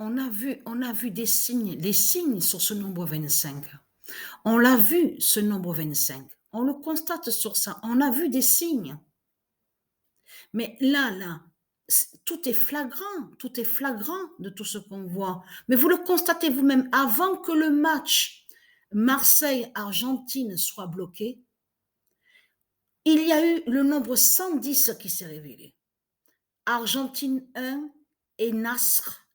on a vu des signes, les signes sur ce nombre 25. On l'a vu, ce nombre 25. On le constate sur ça. On a vu des signes. Mais là, tout est flagrant de tout ce qu'on voit. Mais vous le constatez vous-même, avant que le match Marseille-Argentine soit bloqué, il y a eu le nombre 110 qui s'est révélé. Argentine 1 et Nasr.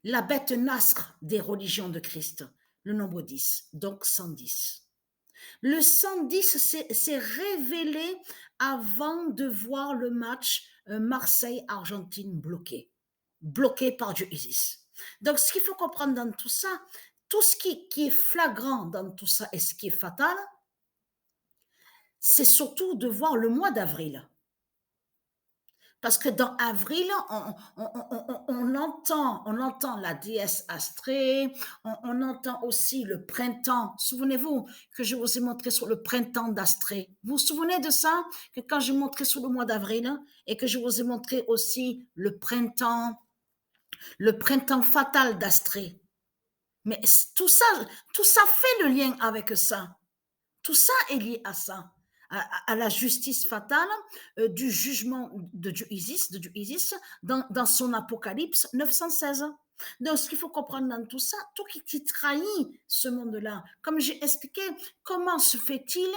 La bête Nasr des religions de Christ, le nombre 10, donc 110. Le 110 s'est révélé avant de voir le match Marseille-Argentine bloqué par Dieu Isis. Donc, ce qu'il faut comprendre dans tout ça, tout ce qui est flagrant dans tout ça et ce qui est fatal, c'est surtout de voir le mois d'avril. Parce que dans avril, on entend la déesse Astrée, on entend aussi le printemps. Souvenez-vous que je vous ai montré sur le printemps d'Astrée. Vous vous souvenez de ça? Que quand je montrais sur le mois d'avril et que je vous ai montré aussi le printemps fatal d'Astrée. Mais tout ça fait le lien avec ça. Tout ça est lié à ça, à la justice fatale du jugement de Dieu Isis dans son Apocalypse 916. Donc, ce qu'il faut comprendre dans tout ça, tout qui trahit ce monde-là, comme j'ai expliqué, comment se fait-il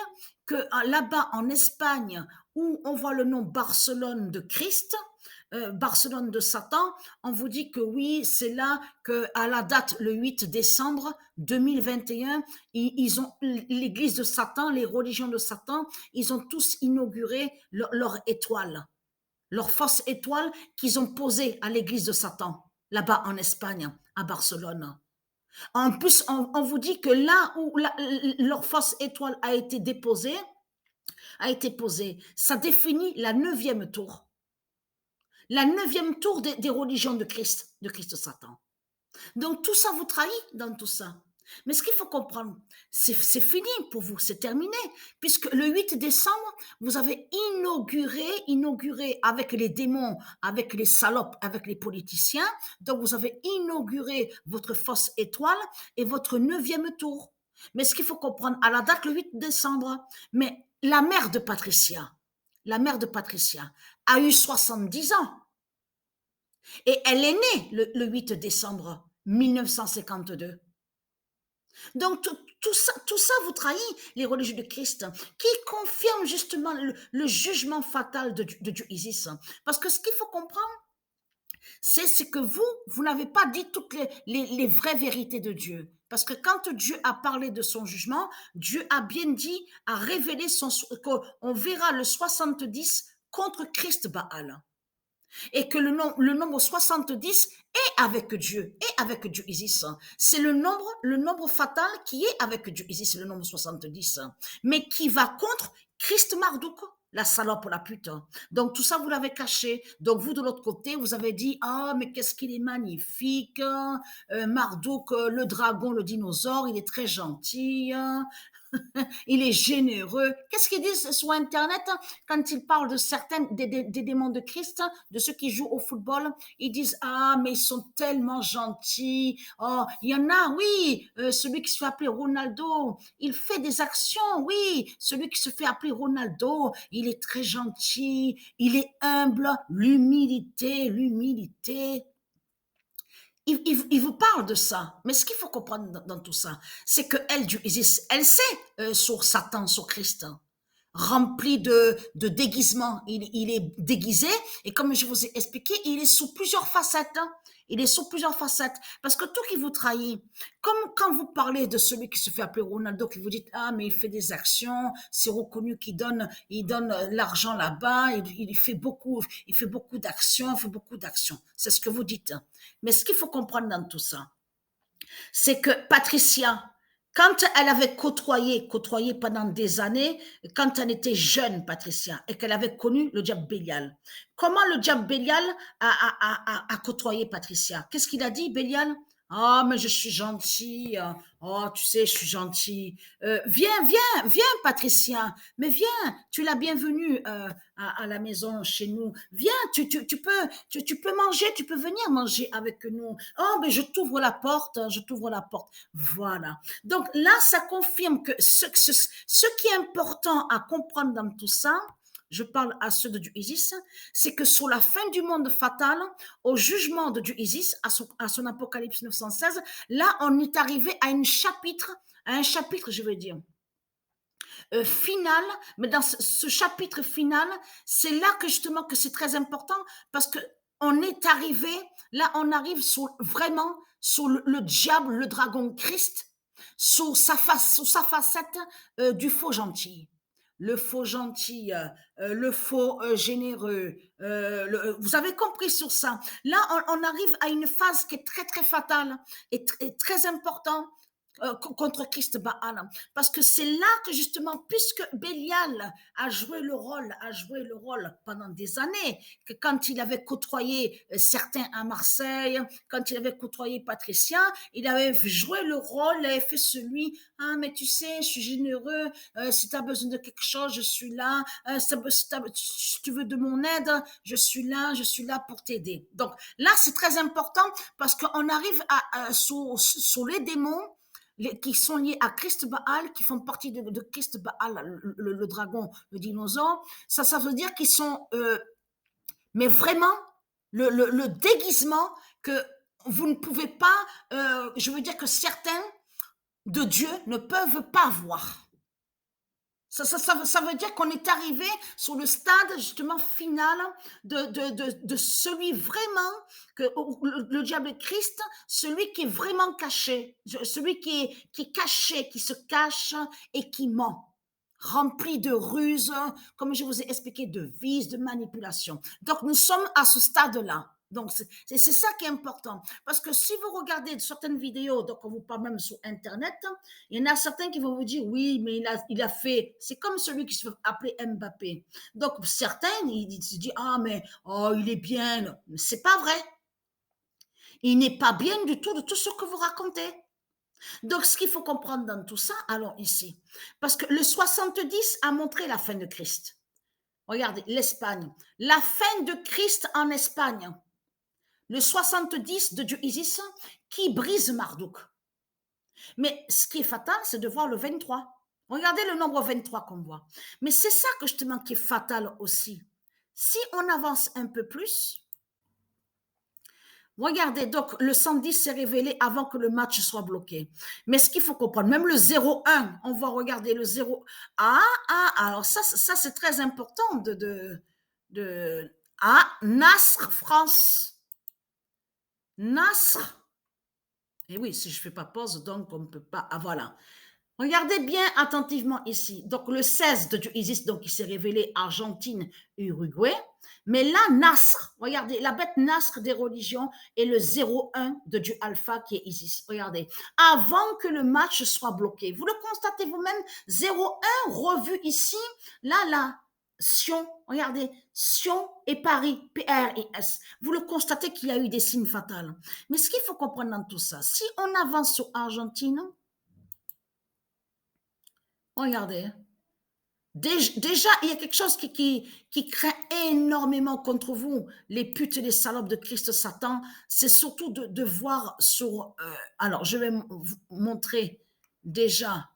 que là-bas en Espagne, où on voit le nom Barcelone de Christ, Barcelone de Satan, on vous dit que oui, c'est là que à la date le 8 décembre 2021, ils ont l'église de Satan, les religions de Satan, ils ont tous inauguré leur étoile, leur fausse étoile qu'ils ont posée à l'église de Satan, là-bas en Espagne, à Barcelone. En plus, on vous dit que là où leur fausse étoile a été posée, ça définit la neuvième tour. La neuvième tour des religions de Christ Satan. Donc tout ça vous trahit dans tout ça. Mais ce qu'il faut comprendre, c'est fini pour vous, c'est terminé, puisque le 8 décembre, vous avez inauguré avec les démons, avec les salopes, avec les politiciens, donc vous avez inauguré votre fausse étoile et votre neuvième tour. Mais ce qu'il faut comprendre, à la date le 8 décembre, mais la mère de Patricia a eu 70 ans. Et elle est née le 8 décembre 1952. Donc tout ça vous trahit, les religieux de Christ, qui confirme justement le jugement fatal de Dieu Isis. Parce que ce qu'il faut comprendre, c'est que vous n'avez pas dit toutes les vraies vérités de Dieu. Parce que quand Dieu a parlé de son jugement, Dieu a bien dit, a révélé qu'on verra le 70 contre Christ Baal. Et que le nombre 70 est avec Dieu, Isis. C'est le nombre fatal qui est avec Dieu Isis, le nombre 70, mais qui va contre Christ Marduk, la salope, la pute. Donc tout ça, vous l'avez caché. Donc vous, de l'autre côté, vous avez dit, ah, mais qu'est-ce qu'il est magnifique, Marduk, le dragon, le dinosaure, il est très gentil, il est généreux. Qu'est-ce qu'ils disent sur Internet quand ils parlent de certains des démons de Christ, de ceux qui jouent au football? Ils disent, ah, mais ils sont tellement gentils. Oh, il y en a, oui, celui qui se fait appeler Ronaldo, il fait des actions, oui. Celui qui se fait appeler Ronaldo, il est très gentil, il est humble, l'humilité. Il vous parle de ça, mais ce qu'il faut comprendre dans tout ça, c'est que elle sait sur Satan, sur Christ, rempli de déguisements. Il est déguisé, et comme je vous ai expliqué, il est sous plusieurs facettes. Il est sous plusieurs facettes, parce que tout qui vous trahit, comme quand vous parlez de celui qui se fait appeler Ronaldo, qui vous dit, ah, mais il fait des actions, c'est reconnu il donne l'argent là-bas, il fait beaucoup d'actions, c'est ce que vous dites. Mais ce qu'il faut comprendre dans tout ça, c'est que Patricia, quand elle avait côtoyé pendant des années, quand elle était jeune, Patricia, et qu'elle avait connu le diable Bélial, comment le diable Bélial a côtoyé Patricia? Qu'est-ce qu'il a dit, Bélial? Ah, mais je suis gentil. Oh, tu sais, je suis gentil. Viens, Patricia. Mais viens, tu es la bienvenue à la maison chez nous. Viens, tu peux manger, tu peux venir manger avec nous. Oh, mais je t'ouvre la porte, je t'ouvre la porte. Voilà. Donc là, ça confirme que ce qui est important à comprendre dans tout ça, je parle à ceux de du Isis, c'est que sur la fin du monde fatal, au jugement de Dieu Isis, à son Apocalypse 916, là, on est arrivé à un chapitre, je veux dire, final, mais dans ce chapitre final, c'est là que justement que c'est très important parce que on est arrivé, là, on arrive vraiment sur le diable, le dragon Christ, sur sa facette du faux gentil. Le faux gentil, le faux généreux. Vous avez compris sur ça. Là, on arrive à une phase qui est très, très fatale et très importante contre Christ Baal. Parce que c'est là que justement, puisque Bélial a joué le rôle pendant des années, que quand il avait côtoyé certains à Marseille, quand il avait côtoyé Patricia, il avait joué le rôle, il avait fait celui, ah mais tu sais, je suis généreux, si tu as besoin de quelque chose, je suis là, si tu veux de mon aide, je suis là pour t'aider. Donc là, c'est très important parce qu'on arrive sur les démons qui sont liés à Christ Baal, qui font partie de Christ Baal, le dragon, le dinosaure, ça veut dire qu'ils sont, mais vraiment, le déguisement que vous ne pouvez pas, je veux dire que certains de Dieu ne peuvent pas voir. Ça veut dire qu'on est arrivé sur le stade justement final de celui vraiment, que le diable est Christ, celui qui est vraiment caché, celui qui est caché, qui se cache et qui ment, rempli de ruses, comme je vous ai expliqué, de vices, de manipulation. Donc nous sommes à ce stade-là. Donc, c'est ça qui est important. Parce que si vous regardez certaines vidéos, donc on vous parle même sur Internet, il y en a certains qui vont vous dire, oui, mais il a fait, c'est comme celui qui se fait appeler Mbappé. Donc, certains, ils se disent, ah, mais oh, il est bien. C'est pas vrai. Il n'est pas bien du tout de tout ce que vous racontez. Donc, ce qu'il faut comprendre dans tout ça, allons ici. Parce que le 70 a montré la fin de Christ. Regardez, l'Espagne. La fin de Christ en Espagne. Le 70 de Dieu Isis qui brise Marduk. Mais ce qui est fatal, c'est de voir le 23. Regardez le nombre 23 qu'on voit. Mais c'est ça que justement qui est fatal aussi. Si on avance un peu plus, regardez, donc le 110 s'est révélé avant que le match soit bloqué. Mais ce qu'il faut comprendre, même le 0-1, on va regarder le 0. Alors ça c'est très important Nasr France. Nasr. Et oui, si je ne fais pas pause, donc on ne peut pas. Ah voilà. Regardez bien attentivement ici. Donc, le 16 de Isis, donc, il s'est révélé Argentine et Uruguay. Mais là, Nasr, regardez, la bête Nasr des religions est le 0-1 de Dieu Alpha qui est Isis. Regardez, avant que le match soit bloqué. Vous le constatez vous-même, 0-1 revu ici. Là, Sion, regardez, Sion et Paris, P-R-I-S. Vous le constatez qu'il y a eu des signes fatals. Mais ce qu'il faut comprendre dans tout ça, si on avance sur Argentine, regardez, déjà, il y a quelque chose qui craint énormément contre vous, les putes et les salopes de Christ Satan, c'est surtout de voir sur... alors, je vais vous montrer déjà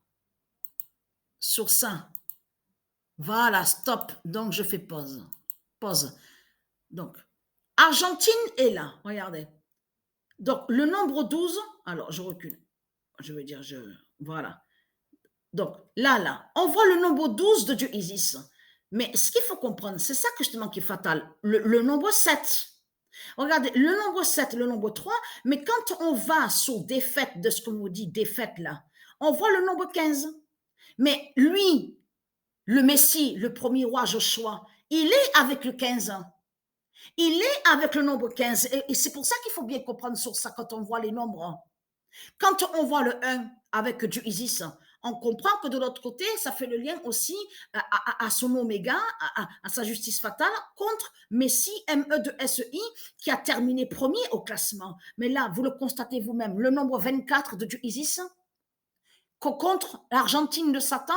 sur ça. Voilà, stop. Donc, je fais pause. Pause. Donc, Argentine est là, regardez. Donc, le nombre 12, alors je recule. Je veux dire, voilà. Donc, là, on voit le nombre 12 de Dieu Isis. Mais ce qu'il faut comprendre, c'est ça que justement qui est fatal. Le nombre 7. Regardez, le nombre 7, le nombre 3, mais quand on va sur défaite de ce qu'on nous dit, défaite là, on voit le nombre 15. Mais lui, le Messie, le premier roi Joshua, il est avec le 15. Il est avec le nombre 15. Et c'est pour ça qu'il faut bien comprendre sur ça quand on voit les nombres. Quand on voit le 1 avec Dieu Isis, on comprend que de l'autre côté, ça fait le lien aussi à son oméga, à sa justice fatale contre Messi, MEI, qui a terminé premier au classement. Mais là, vous le constatez vous-même, le nombre 24 de Isis contre l'Argentine de Satan,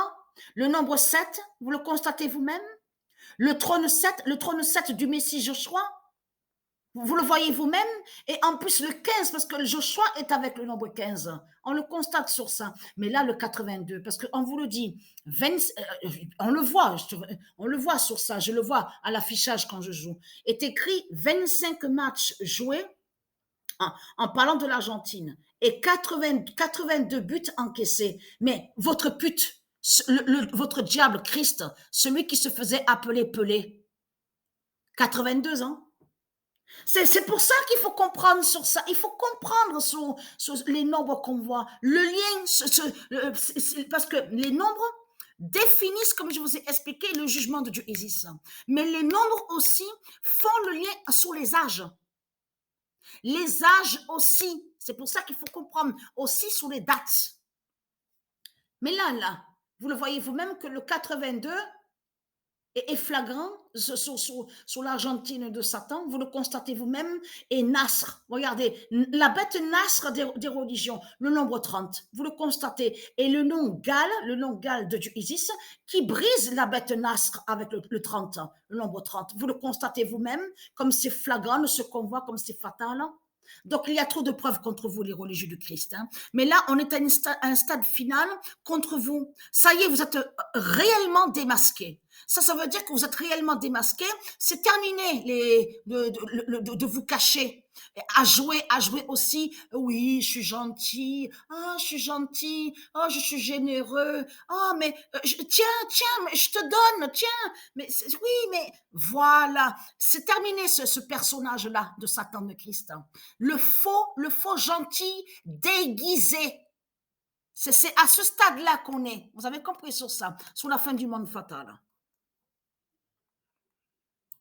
le nombre 7, vous le constatez vous-même, le trône 7 du Messie Joshua, vous le voyez vous-même, et en plus le 15, parce que le Joshua est avec le nombre 15. On le constate sur ça. Mais là, le 82, parce qu'on vous le dit, 20, on le voit sur ça, je le vois à l'affichage quand je joue, est écrit 25 matchs joués en parlant de l'Argentine et 82 buts encaissés. Mais votre pute, votre diable Christ, celui qui se faisait appeler Pelé, 82 ans. C'est pour ça qu'il faut comprendre sur ça. Il faut comprendre sur les nombres qu'on voit. Le lien, parce que les nombres définissent, comme je vous ai expliqué, le jugement de Dieu Isis. Mais les nombres aussi font le lien sur les âges. Les âges aussi. C'est pour ça qu'il faut comprendre aussi sur les dates. Mais là, vous le voyez vous-même que le 82 est flagrant sur l'Argentine de Satan, vous le constatez vous-même, et Nasr, regardez, la bête Nasr des religions, le nombre 30, vous le constatez, et le nom Gal de Dieu Isis, qui brise la bête Nasr avec le 30, le nombre 30, vous le constatez vous-même, comme c'est flagrant, ce qu'on voit, comme c'est fatal. Donc, il y a trop de preuves contre vous, les religieux de Christ. Hein. Mais là, on est à un stade final contre vous. Ça y est, vous êtes réellement démasqués. Ça veut dire que vous êtes réellement démasqué. C'est terminé de vous cacher. À jouer aussi. Oui, je suis gentil. Ah, je suis gentil. Oh, je suis généreux. Ah, mais tiens, mais je te donne. Tiens, mais oui, mais voilà. C'est terminé ce personnage-là de Satan de Christ. Le faux gentil déguisé. C'est à ce stade-là qu'on est. Vous avez compris sur ça, sur la fin du monde fatal.